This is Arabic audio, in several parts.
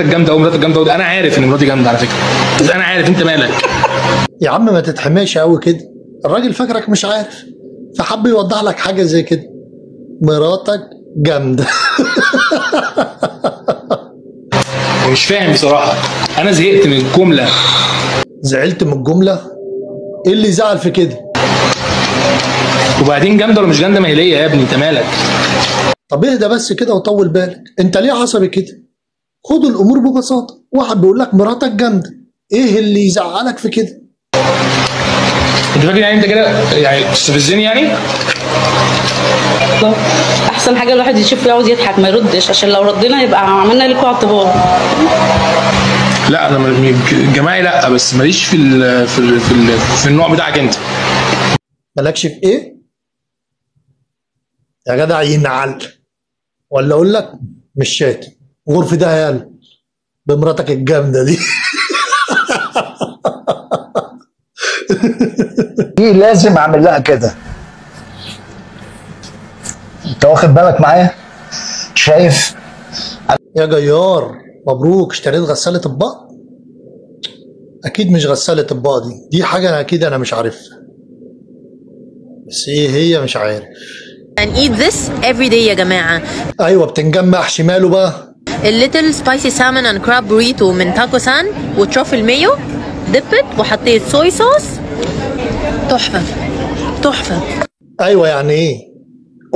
جامده او مراتك جامده، انا عارف ان مراتي جامده على فكره، بس انا عارف انت مالك. يا عم ما تتحماش قوي كده، الراجل فاكرك مش عارف فحب يوضح لك حاجه زي كده. مراتك جامده. مش فاهم بصراحه، انا زهقت من الجمله. زعلت من الجمله؟ ايه اللي زعل في كده؟ وبعدين جامده ولا مش جامده ما هي ليا يا ابني، انت مالك؟ طب اهدى بس كده وطول بالك، انت ليه عصبي كده؟ خد الامور ببساطه، واحد بيقول لك مراتك جامده، ايه اللي يزعلك في كده؟ انت فاكر يعني انت كده يعني تستفزني يعني؟ احسن حاجه الواحد يشوف يقعد يضحك ما يردش، عشان لو ردنا يبقى عملنا لكم اعتبار. لا انا جماعي لا، بس ماليش في النوع بتاعك انت. مالكش في ايه؟ يا جدع ينعل، ولا اقول لك مش شاتم غرفة ده يالا بمراتك الجامده دي. دي لازم اعمل لها كده. انت واخد بالك معايا؟ شايف؟ يا جيار مبروك، اشتريت غسالة اطباق؟ اكيد مش غسالة اطباق، دي حاجة انا اكيد انا مش عارفها، بس ايه هي مش عارف. and eat this every day يا جماعة. ايوه بتنجان محشي ماله بقى؟ الليتل سبايسي سالمون اند كراب بوريتو من تاكو سان وتروفل مايو دبت وحطيت صويا صوص، تحفة تحفة. ايوه يعني ايه؟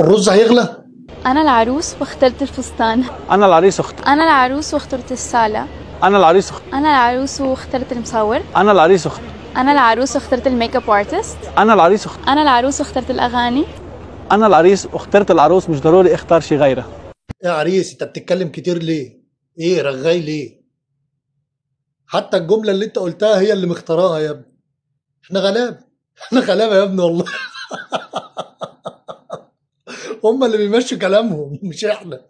الرز هيغلى؟ أنا العروس واخترت الفستان. أنا العريس أنا العروس واخترت الصالة. أنا العريس أنا العروس واخترت المصور. أنا العريس أنا العروس واخترت الميك اب ارتست. أنا العريس أنا العروس واخترت الأغاني. أنا العريس واخترت العروس، مش ضروري اختار شي غيره. يا عريس انت بتتكلم كتير ليه؟ ايه رغاي ليه؟ حتى الجملة اللي انت قلتها هي اللي مختارها يا ابني. احنا غلابة، احنا غلابة يا ابني والله. هم اللي بيمشوا كلامهم مش احنا.